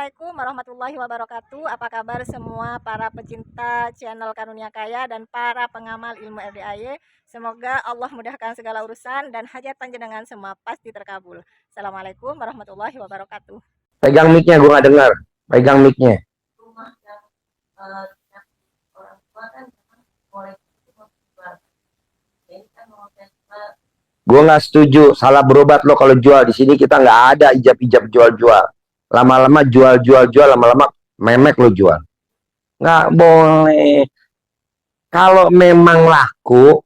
Assalamualaikum warahmatullahi wabarakatuh. Apa kabar semua para pecinta channel Karunia Kaya dan para pengamal ilmu RDAY? Semoga Allah mudahkan segala urusan dan hajat panjenengan semua pasti terkabul. Assalamualaikum warahmatullahi wabarakatuh. Pegang mic-nya, gue nggak dengar. Pegang mic-nya. Rumah yang orang tua kan mulai jadi kan mau Gue nggak setuju. Salah berobat lo kalau jual. Di sini kita nggak ada ijab-ijab jual-jual. Lama-lama jual-jual, lama-lama memek lo jual. Nggak boleh. Kalau memang laku,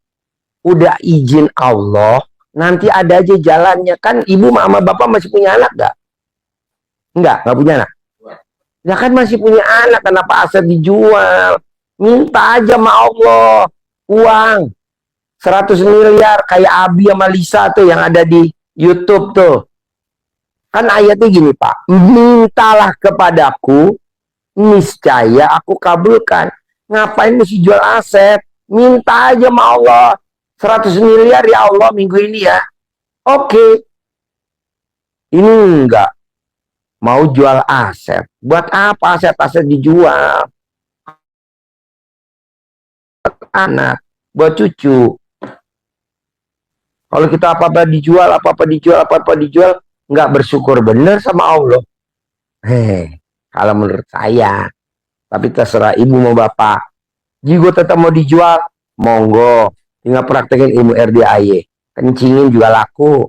udah izin Allah, nanti ada aja jalannya. Kan ibu sama bapak masih punya anak nggak? Nggak punya anak. Ya kan masih punya anak, kenapa aset dijual? Minta aja sama Allah uang 100 miliar kayak Abi sama Lisa tuh yang ada di YouTube tuh. Kan ayatnya gini, Pak. Mintalah kepadaku, niscaya aku kabulkan. Ngapain mesti jual aset? Minta aja sama Allah 100 miliar ya Allah minggu ini ya. Oke. Ini enggak. Mau jual aset. Buat apa aset-aset dijual? Anak. Buat cucu. Kalau kita apa-apa dijual, nggak bersyukur bener sama Allah. Kalau menurut saya. Tapi terserah ibu mau bapak. Jika tetap mau dijual, monggo. Tinggal praktekin ilmu RDAY. Kencingin juga laku.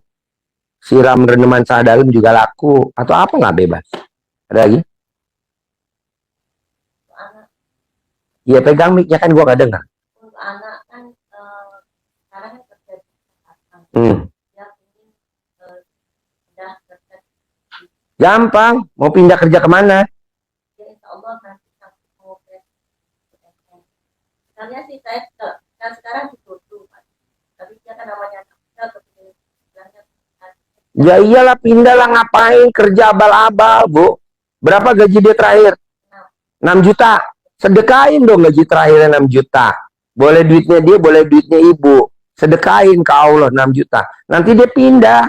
Siram reneman dalam juga laku. Atau apa nggak bebas? Ada lagi? Iya pegang mic-nya kan gua nggak dengar. untuk anak kan sekarang kan kerja di Jakarta. Ya ini udah kerja Gampang. Mau pindah kerja kemana? ya insya Allah nanti aku mau ke PTN. Misalnya sih saya kan sekarang di Tutu, tapi dia kan namanya kita kepingin bilangnya Ya iyalah pindah lah, ngapain kerja abal-abal bu. Berapa gaji dia terakhir? 6 juta. Sedekahin dong gaji terakhirnya 6 juta. Boleh duitnya dia, boleh duitnya ibu. Sedekahin ke Allah 6 juta. Nanti dia pindah.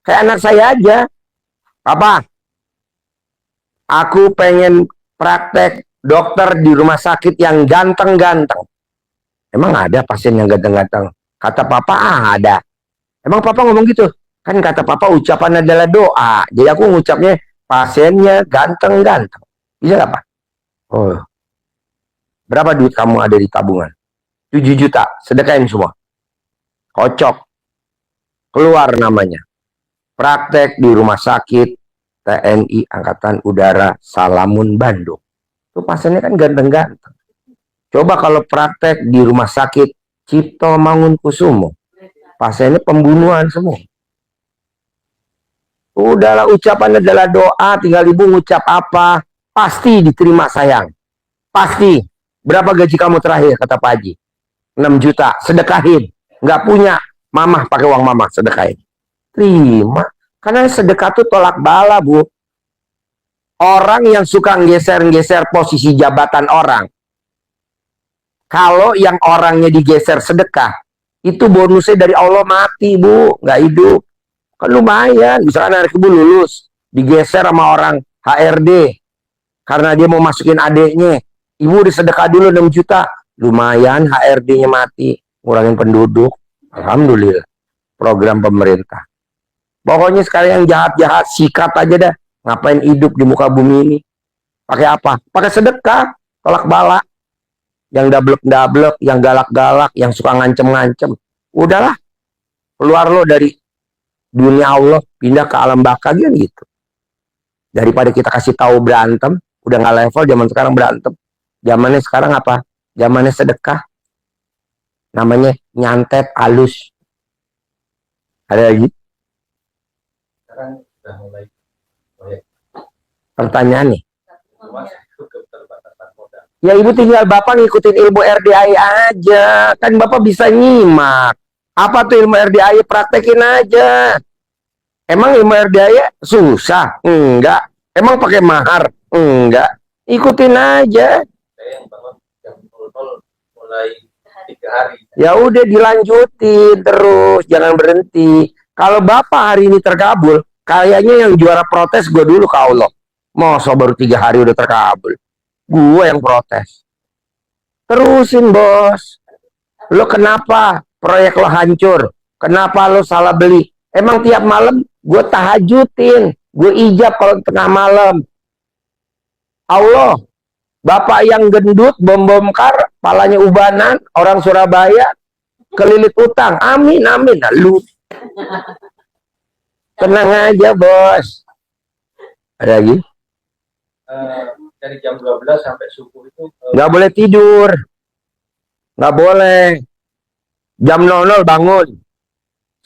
Kayak anak saya aja. Papa, aku pengen praktek dokter di rumah sakit yang ganteng-ganteng. Emang ada pasien yang ganteng-ganteng? Kata papa ada. Emang papa ngomong gitu? Kan kata papa ucapan adalah doa. Jadi aku ngucapnya pasiennya ganteng-ganteng. Bisa gak, Pak? Oh. Berapa duit kamu ada di tabungan? 7 juta. Sedekahin semua. Kocok. Keluar namanya. Praktek di rumah sakit TNI Angkatan Udara Salamun Bandung. Itu pasiennya kan ganteng-ganteng. Coba kalau praktek di rumah sakit Cipto Mangunkusumo. Pasiennya pembunuhan semua. Udahlah, ucapan adalah doa, tinggal ibu ngucap apa, pasti diterima sayang. Pasti. Berapa gaji kamu terakhir, kata Pak Haji? 6 juta, sedekahin. Nggak punya, mamah pakai uang mamah, sedekahin. Terima. Karena sedekah itu tolak bala, bu. Orang yang suka nggeser-nggeser posisi jabatan orang. Kalau yang orangnya digeser sedekah, itu bonusnya dari Allah mati, bu. Nggak hidup. Kan lumayan, misalkan anak ibu lulus, digeser sama orang HRD, karena dia mau masukin adeknya, ibu disedekah dulu 6 juta, lumayan HRD-nya mati, ngurangin penduduk, alhamdulillah, program pemerintah. Pokoknya sekarang yang jahat-jahat, sikat aja dah, ngapain hidup di muka bumi ini, pakai apa? Pakai sedekah, tolak bala, yang dablek-dablek, yang galak-galak, yang suka ngancem-ngancem, udahlah, keluar lo dari dunia Allah, pindah ke alam baka gitu. Daripada kita kasih tahu berantem, udah nggak level zaman sekarang berantem. Zamannya sekarang apa? Zamannya sedekah. Namanya nyantet halus. Ada lagi? Sekarang sudah mulai proyek Pertanyaan nih. rumah sakit keterbatasan modal. Ya ibu tinggal bapak ngikutin ilmu RDAI aja. Kan bapak bisa nyimak. Apa tuh ilmu RDAI? Praktekin aja. Emang ilmu RDAI susah? Enggak. Emang pakai mahar? Enggak. Ikutin aja. Saya yang bangun jam 00 mulai 3 hari. Ya udah dilanjutin terus, jangan berhenti. Kalau bapak hari ini terkabul, kayaknya yang juara protes gue dulu ke Allah. Masa baru 3 hari udah terkabul. Gue yang protes. Terusin bos. Lo kenapa proyek lo hancur? Kenapa lo salah beli? Emang tiap malam gue tahajudin, gue ijab kalau tengah malam. Allah, bapak yang gendut, bom-bomkar, palanya ubanan, orang Surabaya, kelilit utang. Amin, amin. Nah, lu tenang aja bos. Ada lagi? Dari jam 12 sampai subuh itu Nggak boleh tidur. Nggak boleh. Jam 00 bangun.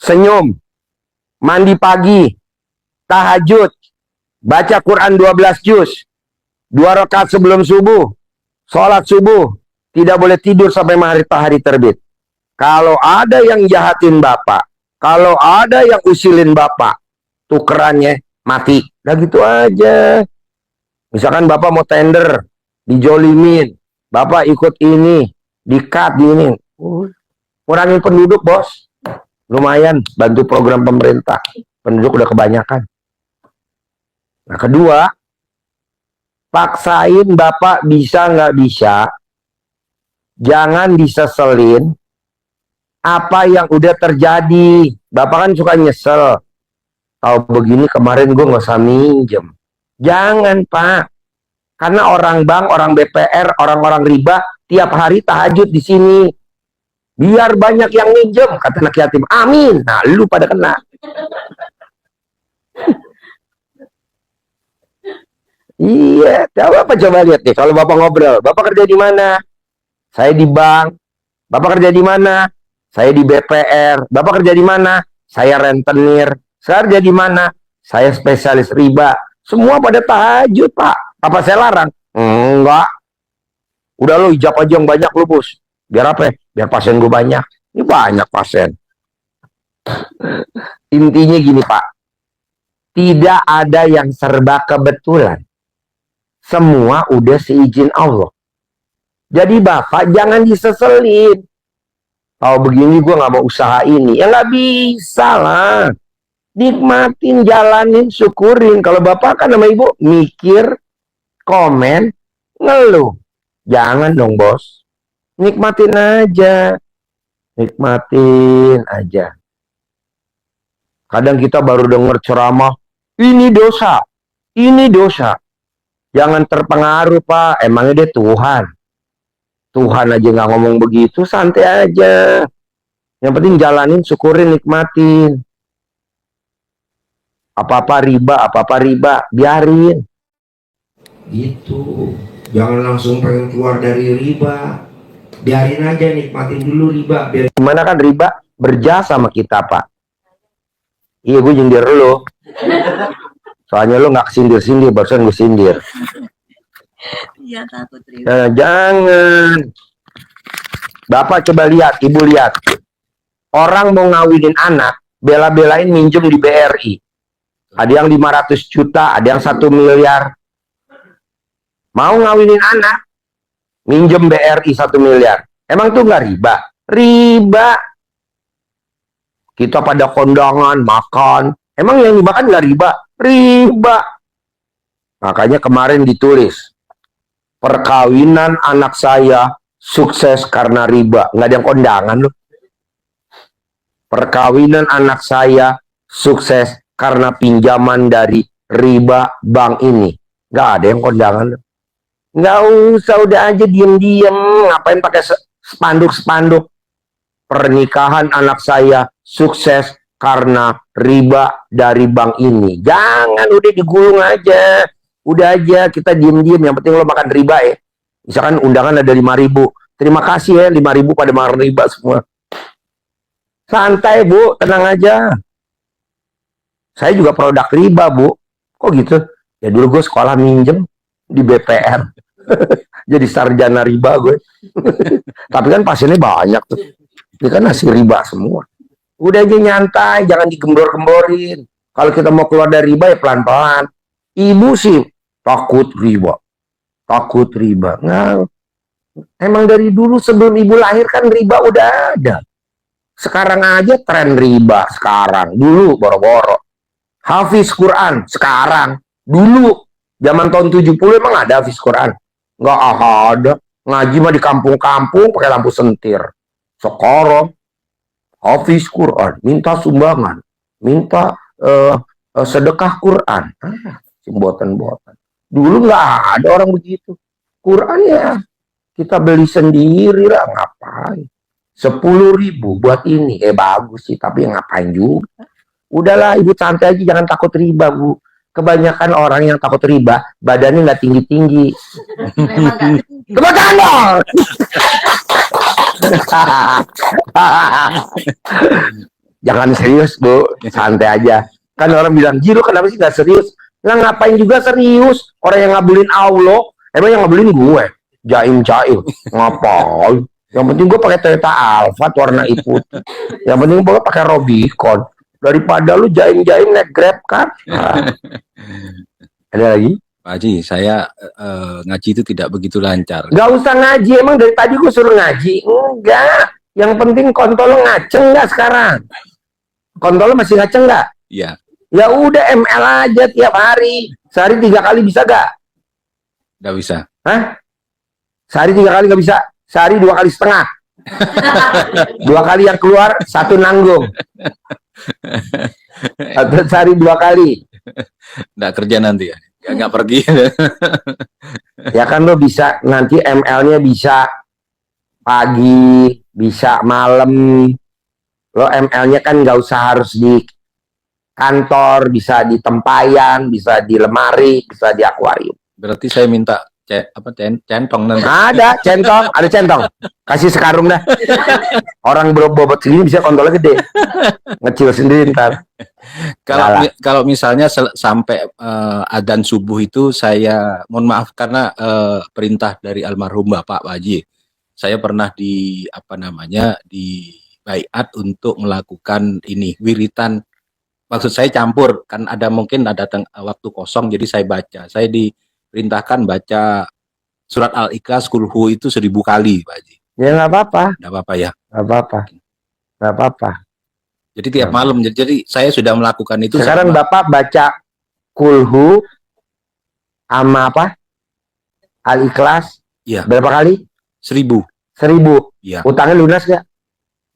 Senyum. Mandi pagi. Tahajud. Baca Quran 12 juz. 2 rakaat sebelum subuh. Sholat subuh. Tidak boleh tidur sampai matahari terbit. Kalau ada yang jahatin bapak. Kalau ada yang usilin bapak. Tukerannya mati. Nah gitu aja. Misalkan bapak mau tender, dijolimin, bapak ikut ini, di-cut di ini. Kurangin penduduk bos. Lumayan, bantu program pemerintah. Penduduk udah kebanyakan. Nah kedua, paksain bapak bisa nggak bisa. Jangan diseselin apa yang udah terjadi. Bapak kan suka nyesel. Tahu begini kemarin gue nggak usah minjem. Jangan Pak, karena orang bank, orang BPR, orang-orang riba tiap hari tahajud di sini. Biar banyak yang minjem, kata anak yatim. Amin. Nah, lu pada kena. Iya, coba lihat nih. Kalau bapak ngobrol, bapak kerja di mana? Saya di bank. Bapak kerja di mana? Saya di BPR. Bapak kerja di mana? Saya rentenir. Saya kerja di mana? Saya spesialis riba. Semua pada tahajud, Pak. Apa saya larang? Enggak. Udah lo ijab aja yang banyak lo, bos. Biar apa ya? Biar pasien gue banyak. Ini banyak pasien. Intinya gini, Pak. Tidak ada yang serba kebetulan. Semua udah seizin Allah. Jadi Bapak jangan diseselin. Kalau begini gue nggak mau usaha ini. Ya nggak bisa lah. Nikmatin, jalanin, syukurin. Kalau bapak kan sama ibu mikir, komen, ngeluh. Jangan dong bos. Nikmatin aja. Nikmatin aja. Kadang kita baru denger ceramah, ini dosa. Ini dosa. Jangan terpengaruh Pak. Emangnya dia Tuhan. Tuhan aja nggak ngomong begitu, santai aja. Yang penting jalanin, syukurin, nikmatin. Apa-apa riba, biarin. Gitu. Jangan langsung pengen keluar dari riba. Biarin aja, nikmatin dulu riba. Gimana kan riba berjasa sama kita, Pak. Iya, gue nyindir lu. Soalnya lu nggak kesindir-sindir, barusan gue sindir. Iya, takut riba. Nah, jangan. Bapak coba lihat, ibu lihat. Orang mau ngawinin anak, bela-belain minjem di BRI. Ada yang 500 juta, ada yang 1 miliar. Mau ngawinin anak, minjem BRI 1 miliar. Emang tuh nggak riba? Riba. Kita pada kondangan, makan. Emang yang dimakan nggak riba? Riba. Makanya kemarin ditulis, perkawinan anak saya sukses karena riba. Nggak ada yang kondangan loh. Perkawinan anak saya sukses karena pinjaman dari riba bank ini. Nggak ada yang kondangan. Nggak usah, udah aja diem-diem. Ngapain pakai spanduk-spanduk. Pernikahan anak saya sukses karena riba dari bank ini. Jangan, udah digulung aja. Udah aja, kita diem-diem. Yang penting lo makan riba ya. Misalkan undangan ada 5.000. Terima kasih ya, 5.000 pada makan riba semua. Santai Bu, tenang aja. Saya juga produk riba, Bu. Kok gitu? Ya dulu gue sekolah minjem di BPR. Jadi sarjana riba gue. Tapi kan pasiennya banyak tuh. Ini kan hasil riba semua. Udah aja nyantai, jangan digembor-gemborin. Kalau kita mau keluar dari riba ya pelan-pelan. Ibu sih takut riba. Takut riba. Nah, emang dari dulu sebelum ibu lahir kan riba udah ada. Sekarang aja tren riba sekarang. Dulu boro-boro. Hafiz Quran sekarang, dulu Zaman tahun 70 emang ada hafiz Quran? Nggak ada. Ngaji mah di kampung-kampung pakai lampu sentir. Sekarang hafiz Quran, minta sumbangan, minta sedekah Quran. Buatan-buatan. Dulu nggak ada orang begitu. Quran ya kita beli sendiri lah, ngapain? 10.000 buat ini, bagus sih, tapi ngapain juga? Udahlah, ibu santai aja, jangan takut riba, Bu. Kebanyakan orang yang takut riba, badannya nggak tinggi-tinggi. Memang nggak Kebakan dong! Jangan serius, Bu. Santai aja. Kan orang bilang, Ji, lu kenapa sih nggak serius? Lah ngapain juga serius? Orang yang ngabulin Allah, emang yang ngabulin gue. Jaim-jaim. Ngapain? Yang penting gue pakai Toyota Alphard warna putih. Yang penting gue pakai Robicon. Daripada lu jaim-jaim naik Grab kan. Nah. Ada lagi? Pak Haji, saya ngaji itu tidak begitu lancar. Gak usah ngaji, emang dari tadi gue suruh ngaji. Enggak. Yang penting kontol lo ngaceng nggak sekarang? Kontol lo masih ngaceng nggak? Iya. Ya udah ML aja tiap hari. Sehari 3 kali bisa gak? Nggak bisa. Hah? Sehari 3 kali gak bisa? Sehari 2 kali setengah. 2 kali yang keluar, 1 nanggung. Atau sehari 2 kali. Nggak kerja nanti ya? Nggak pergi. Ya kan lo bisa, nanti ML-nya bisa pagi, bisa malam. Lo ML-nya kan gak usah harus di kantor, bisa di tempayan, bisa di lemari, bisa di akuarium. Berarti saya minta centong nanti. Ada centong. Kasih sekarung dah. Orang bobot segini bisa kontolnya gede. Ngecil sendiri ntar. Kalau misalnya sampai adzan subuh itu, saya mohon maaf karena perintah dari almarhum Bapak Pak Haji. Saya pernah di di baiat untuk melakukan ini wiritan. Maksud saya campur, kan mungkin ada waktu kosong, jadi saya baca. Saya diperintahkan baca surat Al-Ikhlas, Kulhu itu 1000 kali, Pak Haji. Ya nggak apa-apa. Nggak apa-apa ya? Nggak apa-apa. Jadi tiap malam, jadi saya sudah melakukan itu. Sekarang Bapak baca Kulhu sama apa? Al-Ikhlas. Iya. Berapa kali? 1000. 1000. Iya. Utangnya lunas nggak?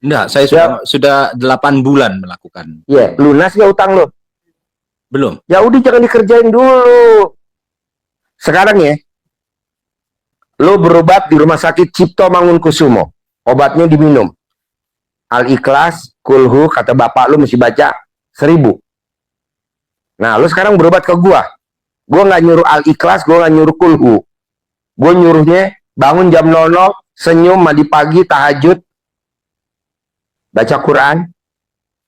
Enggak, saya sudah 8 bulan melakukan. Iya, lunas nggak utang lo? Belum. Ya udah jangan dikerjain dulu. Sekarang ya, lo berobat di rumah sakit Cipto Mangunkusumo. Obatnya diminum. Al-Ikhlas, Kulhu, kata bapak lo mesti baca 1000. Nah, lo sekarang berobat ke gua. Gua nggak nyuruh Al-Ikhlas, gua nggak nyuruh Kulhu. Gua nyuruhnya bangun jam 00, senyum, mandi pagi, tahajud, baca Quran,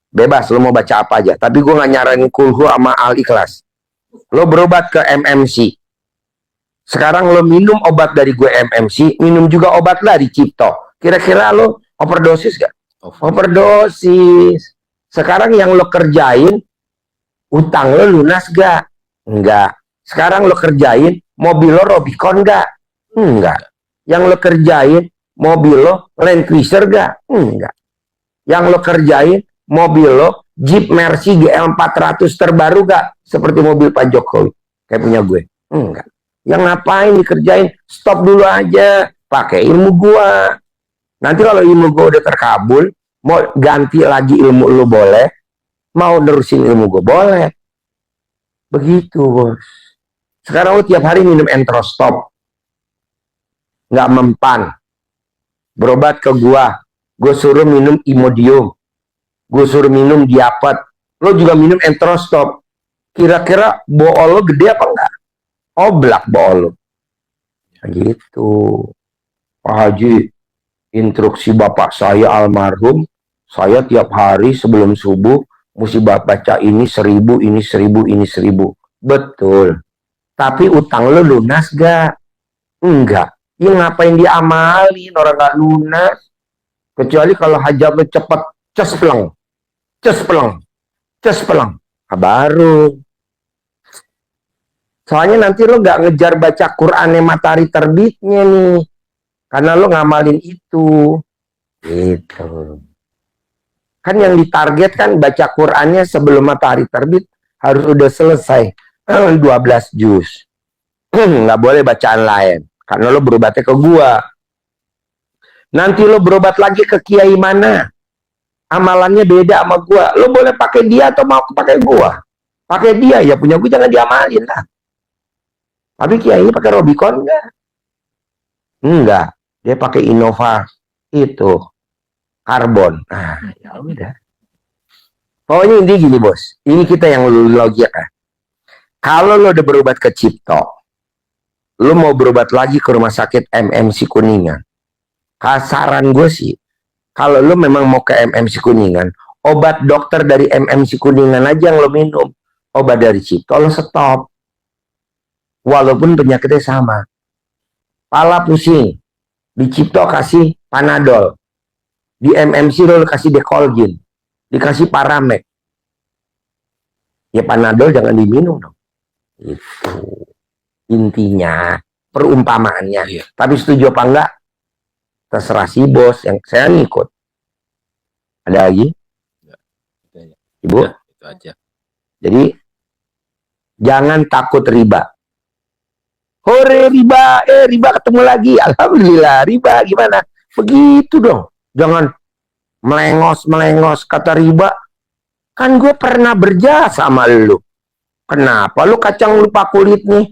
bebas lo mau baca apa aja. Tapi gue nggak nyaranin Kulhu sama Al-Ikhlas. Lo berobat ke MMC. Sekarang lo minum obat dari gue MMC, minum juga obat lah di Cipto. Kira-kira lo overdosis gak? Overdosis. Sekarang yang lo kerjain, utang lo lunas gak? Enggak. Sekarang lo kerjain, mobil lo Robicon gak? Enggak. Yang lo kerjain, mobil lo Land Cruiser gak? Enggak. Yang lo kerjain, mobil lo Jeep Mercy GL 400 terbaru gak? Seperti mobil Pak Jokowi. Kayak punya gue. Enggak. Yang ngapain dikerjain? Stop dulu aja. Pakai ilmu gua. Nanti kalau ilmu gua udah terkabul, mau ganti lagi ilmu lo boleh. Mau nerusin ilmu gua boleh. Begitu, bos. Sekarang lo tiap hari minum Entrostop. Nggak mempan. Berobat ke gua. Gue suruh minum Imodium. Gue suruh minum Diapet. Lo juga minum Entrostop. Kira-kira bool lo gede apa enggak? Oblak bool lo. Gitu. Pak Haji, instruksi bapak saya almarhum, saya tiap hari sebelum subuh mesti baca ini 1000, ini 1000, ini 1000. Betul. Tapi utang lo lunas gak? Enggak. Ya ngapain diamalin orang gak lunas? Kecuali kalau hajat lo cepet, cespleng. Nah, baru. Soalnya nanti lo gak ngejar baca Qurannya matahari terbitnya nih. Karena lo ngamalin itu. Gitu. Kan yang ditargetkan baca Qurannya sebelum matahari terbit harus udah selesai. 12 juz. nggak boleh bacaan lain. Karena lo berobatnya ke gua. Nanti lo berobat lagi ke kiai mana? Amalannya beda sama gua. Lo boleh pakai dia atau mau pakai gua? Pakai dia, ya punya gua jangan diamalin lah. Tapi kiai ini pakai Robicon enggak? Enggak. Dia pakai Innova itu karbon. Nah, ya udah. Pokoknya intinya gini, Bos. Ini kita yang logika. Kalau lo udah berobat ke Cipto, lo mau berobat lagi ke rumah sakit MMC Kuningan. Kasaran gue sih, kalau lo memang mau ke MMC Kuningan, obat dokter dari MMC Kuningan aja yang lo minum. Obat dari Cipto lo stop. Walaupun penyakitnya sama. Pala pusing, di Cipto kasih Panadol. Di MMC lo kasih Decolgin. Dikasih Paramek. Ya Panadol jangan diminum dong. Itu intinya, perumpamaannya. Iya. Tapi setuju apa enggak? Terserah si bos, yang saya ngikut. Ada lagi? Ibu? Ya, itu aja. Jadi jangan takut riba. Hore riba, riba ketemu lagi. Alhamdulillah, riba gimana? Begitu dong. Jangan melengos kata riba. Kan gue pernah berjasa sama lu. Kenapa lu kacang lupa kulit nih?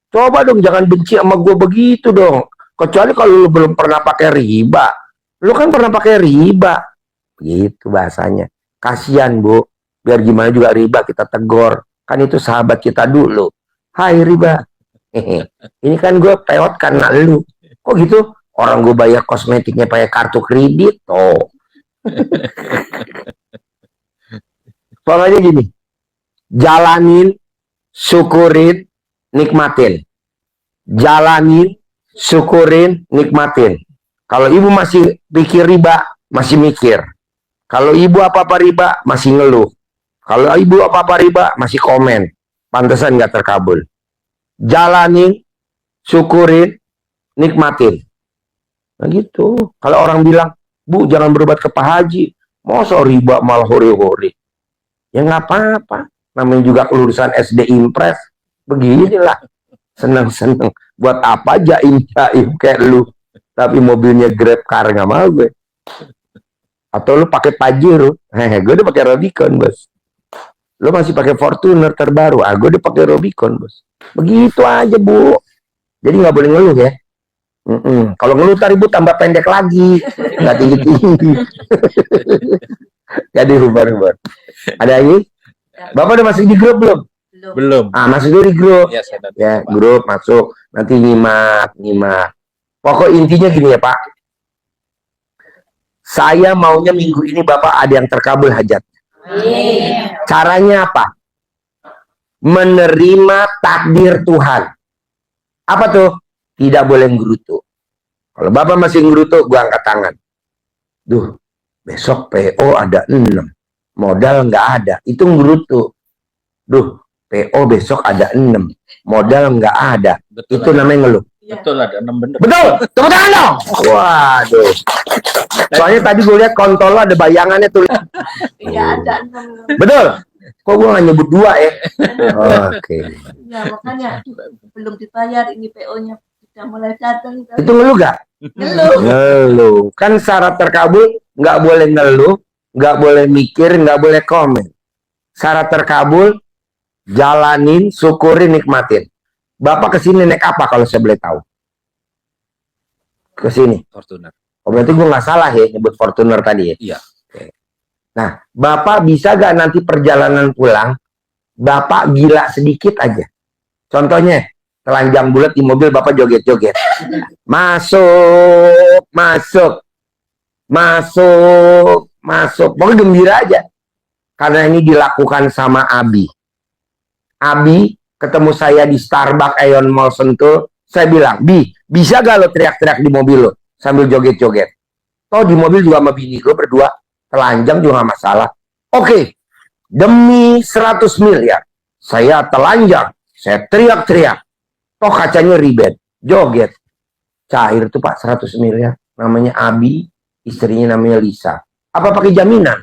Coba dong jangan benci sama gue begitu dong. Kecuali kalau lu belum pernah pakai riba. Lu kan pernah pakai riba. Begitu bahasanya. Kasian Bu. Biar gimana juga riba kita tegur. Kan itu sahabat kita dulu. Hai riba. Ini kan gue peot karena lu. Kok gitu? Orang gue bayar kosmetiknya pakai kartu kredit. Oh. Pokoknya gini. Jalanin, syukurin, nikmatin. Jalanin, syukurin, nikmatin. Kalau ibu masih pikir riba, masih mikir. Kalau ibu apa-apa riba, masih ngeluh. Kalau ibu apa-apa riba, masih komen. Pantesan nggak terkabul. Jalanin, syukurin, nikmatin. Nah gitu. Kalau orang bilang, Bu jangan berobat ke Pak Haji. Masa riba malah hore-hore. Ya nggak apa-apa. Namanya juga kelulusan SD Impres. Beginilah. Seneng-seneng. Buat apa jaim-jaim kayak lu. Tapi mobilnya Grab car nggak mau gue. Atau lu pakai Pajero. Gue udah pakai Rubicon, Bos. Lu masih pakai Fortuner terbaru. Gue udah pakai Rubicon, Bos. Begitu aja, Bu. Jadi nggak boleh ngeluh ya. Kalau ngeluh tar ibu tambah pendek lagi. Nggak tinggi-tinggi. Jadi rubar-rubar. Ada lagi? Bapak udah masuk di grup belum? Belum. Masuk dulu di grup. Ya, saya Ya, grup masuk. Nanti nyimak. Pokok intinya gini ya, Pak. Saya maunya minggu ini Bapak ada yang terkabul hajat. Caranya apa? Menerima takdir Tuhan. Apa tuh? Tidak boleh ngerutu. Kalau Bapak masih ngerutu, gua angkat tangan. Duh, besok PO ada 6. Modal nggak ada. Itu ngerutu. Duh, PO besok ada 6. Modal nggak ada. Betul, Itu namanya ngeluh. Betul, ada 6 bener. Betul, tepuk tangan dong. Waduh. Soalnya tadi gue lihat kontol lo ada bayangannya tuh. Iya ada. Betul. Kok gue nggak nyebut 2 ya? Oke. Ya makanya belum dibayar ini PO-nya sudah mulai datang. Itu ngeluh gak? Ngeluh. Ngeluh. Kan syarat terkabul nggak boleh ngeluh, nggak boleh mikir, nggak boleh komen. Syarat terkabul jalanin, syukurin, nikmatin. Bapak kesini naik apa kalau saya boleh tahu? Kesini. Fortuner. Oh, berarti gue nggak salah ya nyebut Fortuner tadi ya? Iya. Oke. Nah, Bapak bisa gak nanti perjalanan pulang, Bapak gila sedikit aja. Contohnya, telanjang bulat di mobil Bapak joget-joget. Masuk. Pokoknya gembira aja. Karena ini dilakukan sama Abi. Abi ketemu saya di Starbucks Aeon Mall Sentul. Saya bilang, Bi, bisa gak lo teriak-teriak di mobil lo sambil joget-joget? Toh di mobil juga sama bini lo berdua. Telanjang juga gak masalah. Oke. Demi 100 miliar. Saya telanjang. Saya teriak-teriak. Toh kacanya ribet. Joget. Cair tuh Pak 100 miliar. Namanya Abi. Istrinya namanya Lisa. Apa pakai jaminan?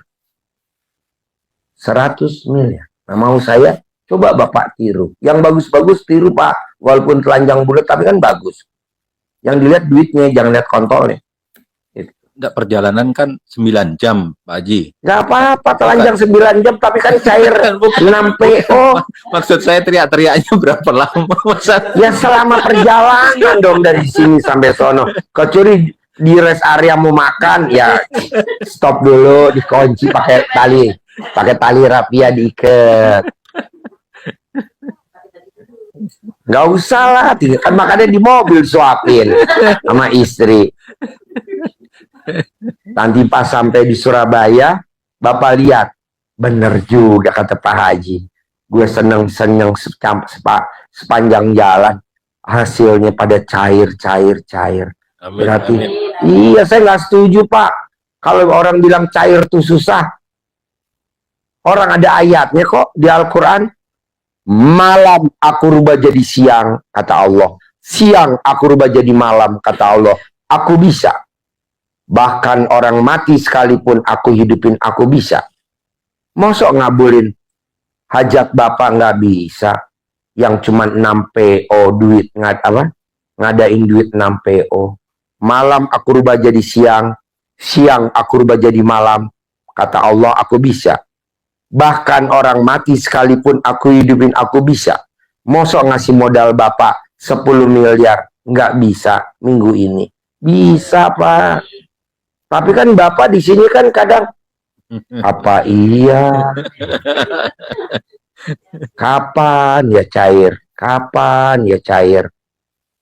100 miliar. Nah mau saya, coba Bapak tiru. Yang bagus-bagus tiru Pak. walaupun telanjang bulat tapi kan bagus. Yang dilihat duitnya, jangan lihat kontolnya. Enggak, perjalanan kan 9 jam, Pak Haji. Nggak apa-apa, telanjang 9 jam tapi kan cair 6 PO. Maksud saya teriak-teriaknya berapa lama, Masa? Ya selama perjalanan dong dari sini sampai sono. Kecuali di rest area mau makan, ya stop dulu, dikunci pakai tali rapia diikat. Nggak usah lah, kan makannya di mobil suapin sama istri. Nanti pas sampai di Surabaya, Bapak lihat, bener juga kata Pak Haji. Gue seneng-seneng sepanjang jalan, hasilnya pada cair. Amin, Berarti, amin. iya saya nggak setuju Pak. Kalau orang bilang cair tuh susah, orang ada ayatnya kok di Al-Quran. Malam aku rubah jadi siang, kata Allah. Siang aku rubah jadi malam, kata Allah. Aku bisa. Bahkan orang mati sekalipun aku hidupin, aku bisa. Mosok ngabulin hajat Bapak nggak bisa. Yang cuma 6 PO duit, ngadain duit 6 PO. Malam aku rubah jadi siang. Siang aku rubah jadi malam. Kata Allah, aku bisa. Bahkan orang mati sekalipun aku hidupin, aku bisa. Mosok ngasih modal Bapak 10 miliar. Nggak bisa minggu ini. Bisa Pak. Tapi kan Bapak di sini kan kadang, apa iya? Kapan ya cair? Kapan ya cair?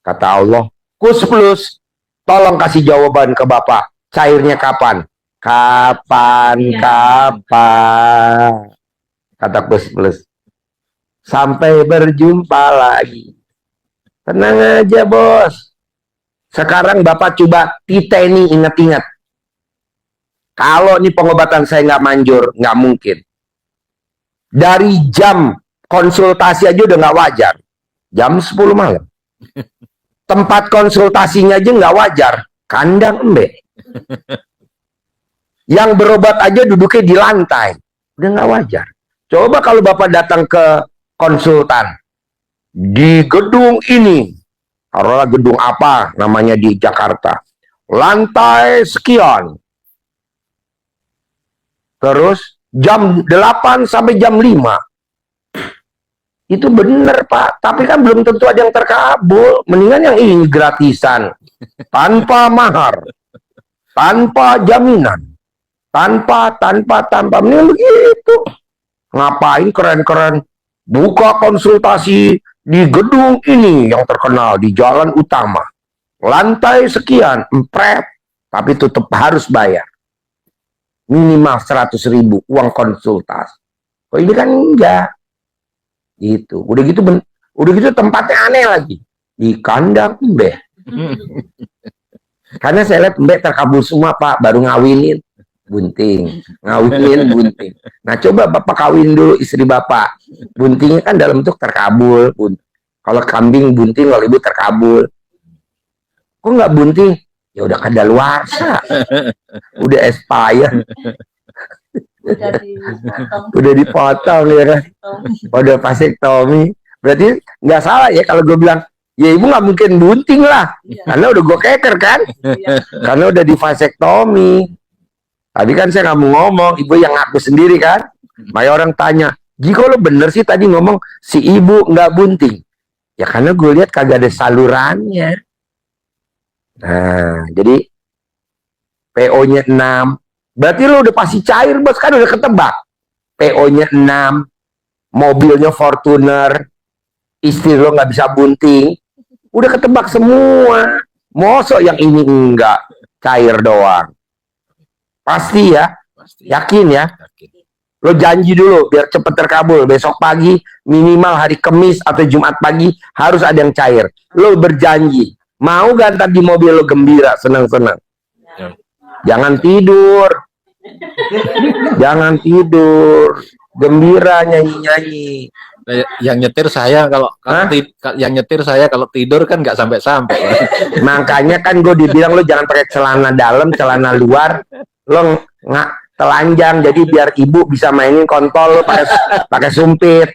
Kata Allah, Kus Plus, tolong kasih jawaban ke Bapak. Cairnya kapan? Kapan? Kata Kus Plus. Sampai berjumpa lagi. Tenang aja bos. Sekarang Bapak coba titeni, ingat-ingat. Kalau ini pengobatan saya nggak manjur, nggak mungkin. Dari jam konsultasi aja udah nggak wajar. Jam 10 malam. Tempat konsultasinya aja nggak wajar. Kandang embe. Yang berobat aja duduknya di lantai. Udah nggak wajar. Coba kalau Bapak datang ke konsultan. Di gedung ini. Taruhlah gedung apa namanya di Jakarta. Lantai sekian. Terus jam 8 sampai jam 5. Itu bener Pak. Tapi kan belum tentu ada yang terkabul. Mendingan yang ini gratisan. Tanpa mahar. Tanpa jaminan. Tanpa. Mendingan begitu. Ngapain keren-keren. Buka konsultasi di gedung ini yang terkenal. Di jalan utama. Lantai sekian. Empret. Tapi tetap harus bayar. Minimal 100.000 uang konsultasi. Kok ini kan enggak. Gitu. Udah gitu tempatnya aneh lagi. Di kandang embe. Karena saya lihat embe terkabul semua Pak, baru ngawinin bunting. Nah, coba Bapak kawin dulu istri Bapak. Buntingnya kan dalam bentuk terkabul. Kalau kambing bunting, kalau ibu terkabul. Kok nggak bunting? Ya udah kadaluarsa. Udah expired. Udah dipotong ya kan. Udah vasektomi. Berarti nggak salah ya kalau gue bilang, ya ibu nggak mungkin bunting lah. Karena udah gue keker kan. Karena udah di vasektomi. Tadi kan saya nggak mau ngomong, ibu yang ngaku sendiri kan. Banyak orang tanya, jika lo bener sih tadi ngomong si ibu nggak bunting. Ya karena gue lihat kagak ada salurannya. Nah, jadi PO-nya 6. Berarti lo udah pasti cair, bos. Kan udah ketebak. PO-nya 6. Mobilnya Fortuner. Istri lo nggak bisa bunting. Udah ketebak semua. Mosok yang ini enggak. Cair doang. Pasti ya. Pasti. Yakin ya. Yakin. Lo janji dulu biar cepet terkabul. Besok pagi, minimal hari Kamis atau Jumat pagi, harus ada yang cair. Lo berjanji. Mau gak ntar di mobil lo gembira, senang-senang? Ya. Jangan tidur. Jangan tidur. Gembira nyanyi-nyanyi. Yang nyetir saya kalau tidur kan nggak sampai-sampai. Makanya kan gue dibilang lo jangan pakai celana dalam, celana luar. Lo nggak telanjang, jadi biar ibu bisa mainin kontol lo pakai sumpit.